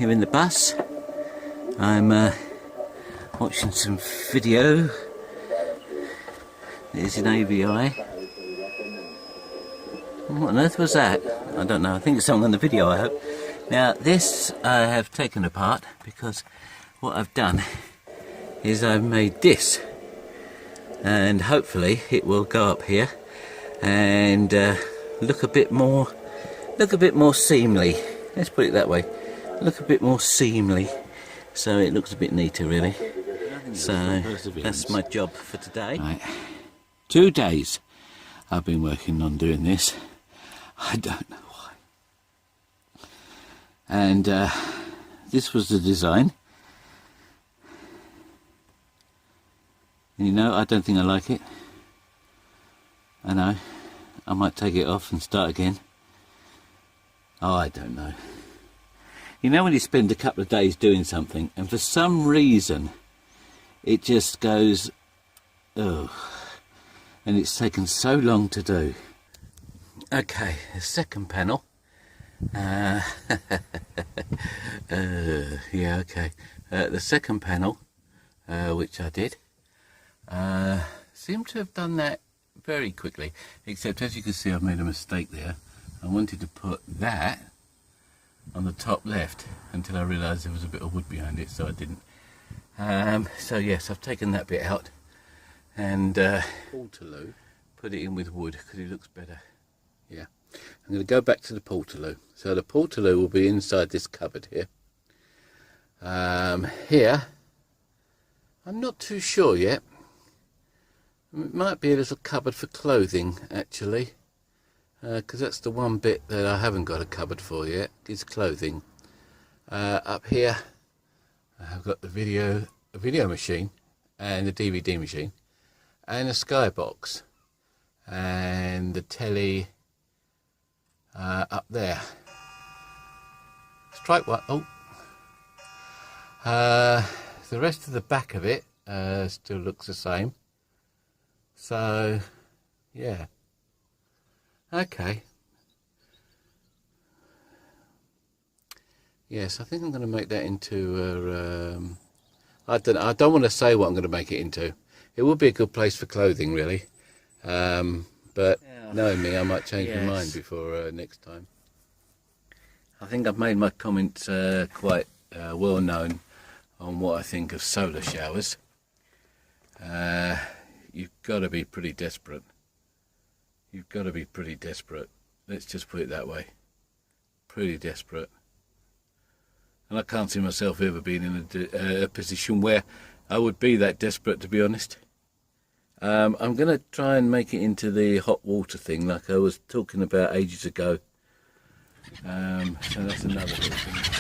here in the bus. I'm watching some video. There's an AVI. What on earth was that? I don't know. I think it's something on the video, I hope. Now this I have taken apart because what I've done is I've made this, and hopefully it will go up here and look a bit more seamly. Let's put it that way. Look a bit more seamly, so it looks a bit neater, really. So that's my job for today. Right. 2 days I've been working on doing this. I don't know why. And this was the design. And you know, I don't think I like it. I know. I might take it off and start again. Oh, I don't know. You know when you spend a couple of days doing something and for some reason it just goes, oh, and it's taken so long to do. Okay, the second panel. Yeah, okay. The second panel, which I did, seemed to have done that very quickly, except as you can see I've made a mistake there. I wanted to put that on the top left until I realised there was a bit of wood behind it, so I didn't. So yes, I've taken that bit out and put it in with wood because it looks better. Yeah, I'm going to go back to the portaloo. So the portaloo will be inside this cupboard here. Here, I'm not too sure yet. It might be a little cupboard for clothing actually. Because that's the one bit that I haven't got a cupboard for yet, is clothing. Up here I've got the video machine and the DVD machine and a skybox and the telly up there. Strike one. Oh, the rest of the back of it still looks the same. So yeah. Okay. Yes, I think I'm going to make that into I don't want to say what I'm going to make it into. It would be a good place for clothing, really. But yeah, knowing me, I might change my mind before next time. I think I've made my comments quite well known on what I think of solar showers. You've got to be pretty desperate. You've got to be pretty desperate. Let's just put it that way. Pretty desperate. And I can't see myself ever being in a position where I would be that desperate, to be honest. I'm going to try and make it into the hot water thing like I was talking about ages ago. So that's another little thing.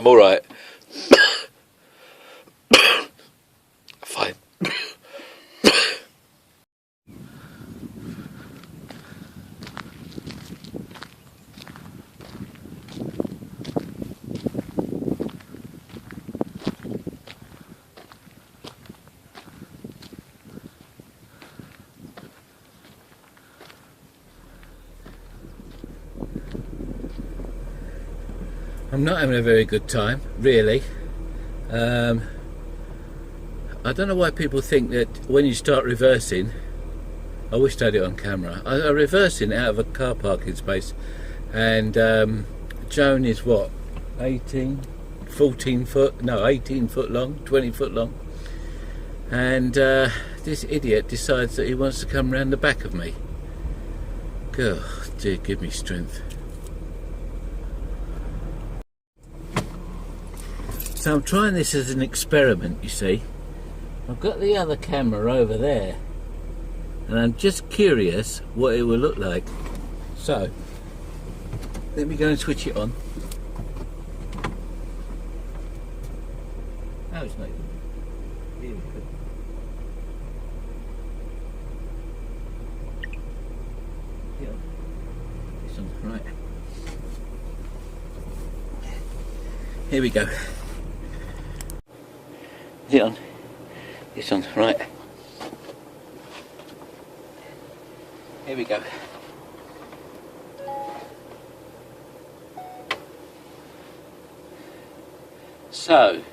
All right. Fine. I'm not having a very good time, really. I don't know why people think that when you start reversing, I wish I had it on camera. I'm reversing out of a car parking space, and Joan is what, 18 foot long, 20 foot long, and this idiot decides that he wants to come round the back of me. God, dear, give me strength. So I'm trying this as an experiment, you see. I've got the other camera over there, and I'm just curious what it will look like. So, let me go and switch it on. Oh, it's not even. Here we go. Here. This one's right. Here we go. Is it on? This one's right. Here we go. So,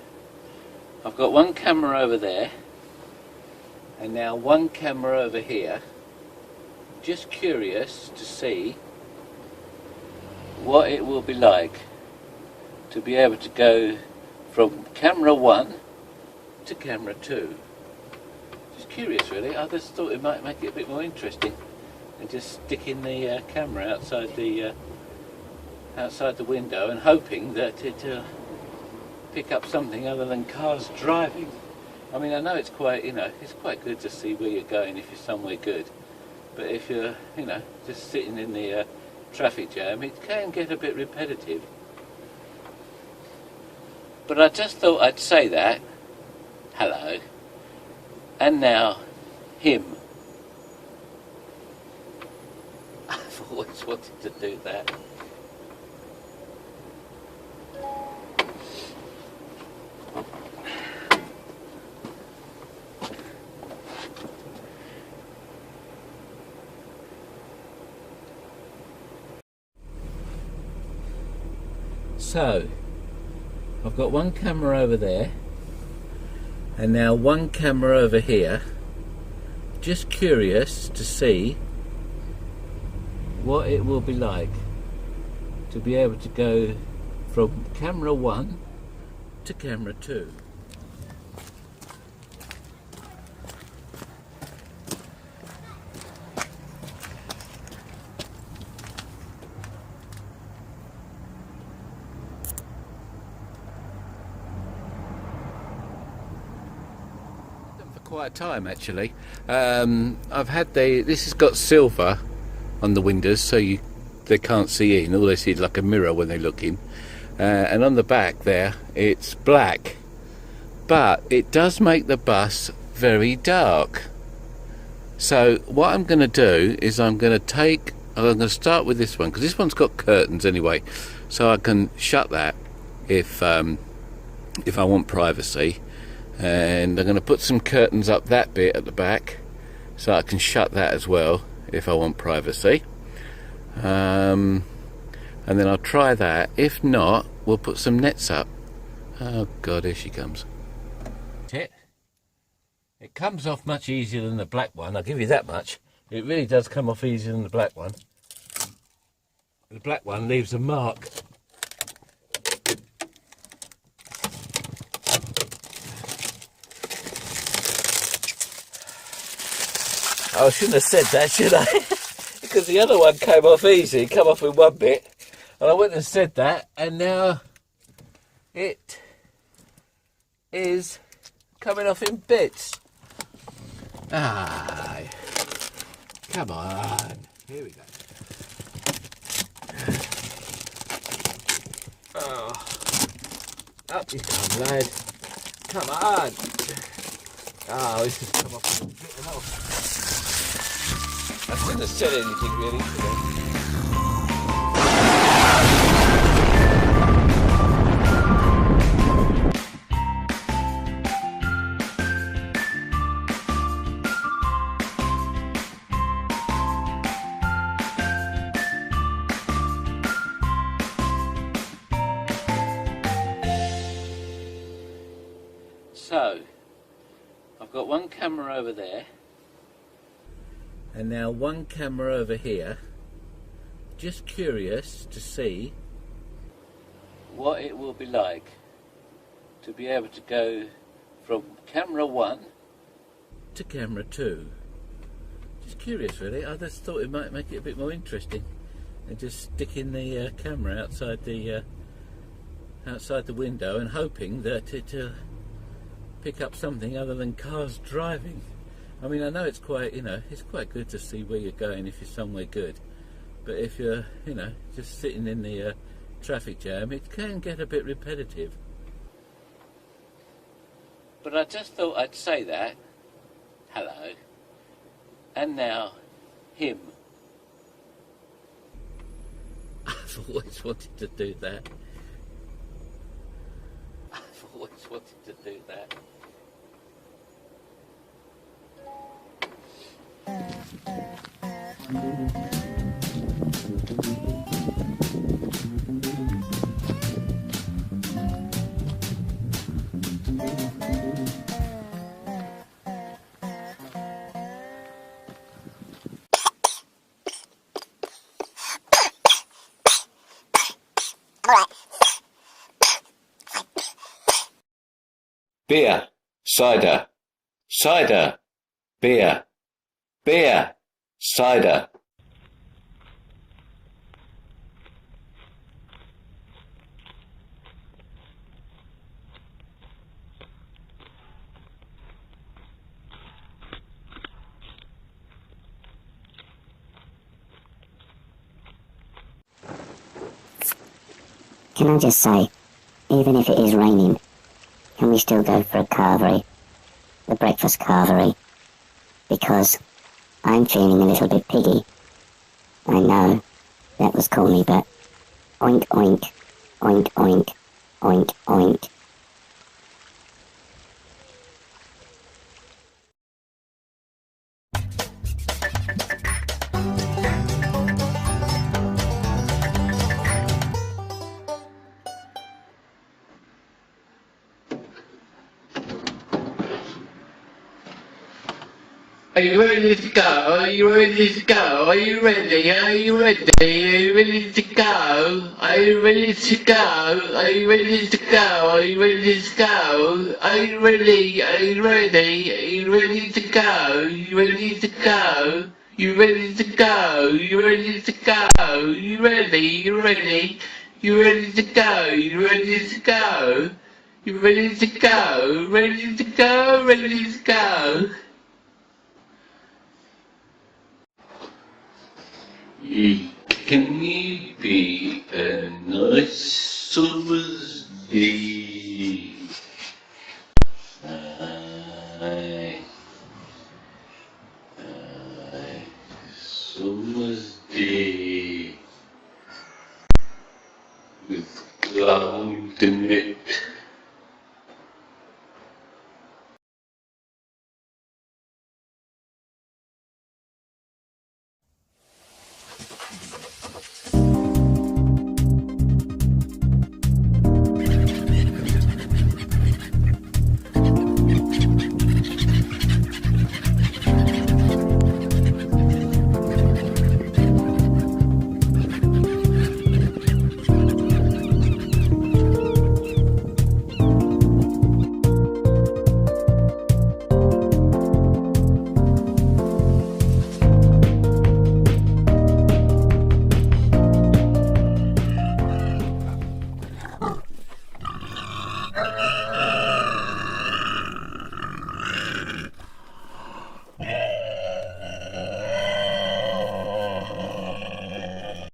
I've got one camera over there, and now one camera over here. Just curious to see what it will be like to be able to go from camera 1 to camera 2. Just curious, really. I just thought it might make it a bit more interesting, and just sticking the camera outside the window and hoping that it'll pick up something other than cars driving. I mean, I know it's quite, it's quite good to see where you're going if you're somewhere good, but if you're, just sitting in the traffic jam, it can get a bit repetitive. But I just thought I'd say that. Hello. And now, him. I've always wanted to do that. So, I've got one camera over there, and now one camera over here. Just curious to see what it will be like to be able to go from camera 1 to camera 2. Quite a time, actually. I've had this has got silver on the windows, so they can't see in. All they see is like a mirror when they look in, and on the back there it's black, but it does make the bus very dark. So what I'm going to do is I'm going to start with this one, because this one's got curtains anyway, so I can shut that if I want privacy. And I'm going to put some curtains up that bit at the back, so I can shut that as well if I want privacy. And then I'll try that. If not, we'll put some nets up. Oh God, here she comes. It comes off much easier than the black one, I'll give you that much. It really does come off easier than the black one. The black one leaves a mark. I shouldn't have said that, should I? Because the other one came off easy, it came off in one bit, and I went and said that, and now it is coming off in bits. Ah, come on. Here we go. Oh. Up you come, lad. Come on. Oh, this has come off and written off. I shouldn't have said anything really today. So, I've got one camera over there, and now one camera over here. Just curious to see what it will be like to be able to go from camera 1 to camera 2. Just curious really. I just thought it might make it a bit more interesting than just sticking the camera outside the window and hoping that it'll pick up something other than cars driving. I mean, I know it's quite, it's quite good to see where you're going if you're somewhere good, but if you're, just sitting in the traffic jam, it can get a bit repetitive. But I just thought I'd say that. Hello. And now, him. I've always wanted to do that. I've always wanted to do that. Beer, cider, cider, beer, beer, cider. Can I just say, even if it is raining, can we still go for a carvery? The breakfast carvery? Because I'm feeling a little bit piggy. I know, that was corny, but oink oink, oink oink, oink oink. Are you ready to go? Are you ready to go? Are you ready? Are you ready? Are you ready to go? Are you ready to go? Are you ready to go? Are you ready to go? Are you ready? Are you ready? Are you ready to go? Are you ready to go? You ready to go? You ready to go? You ready? You ready? You ready to go? You ready to go? You ready to go? Ready to go? Ready to go? Can you be a nice summer's day?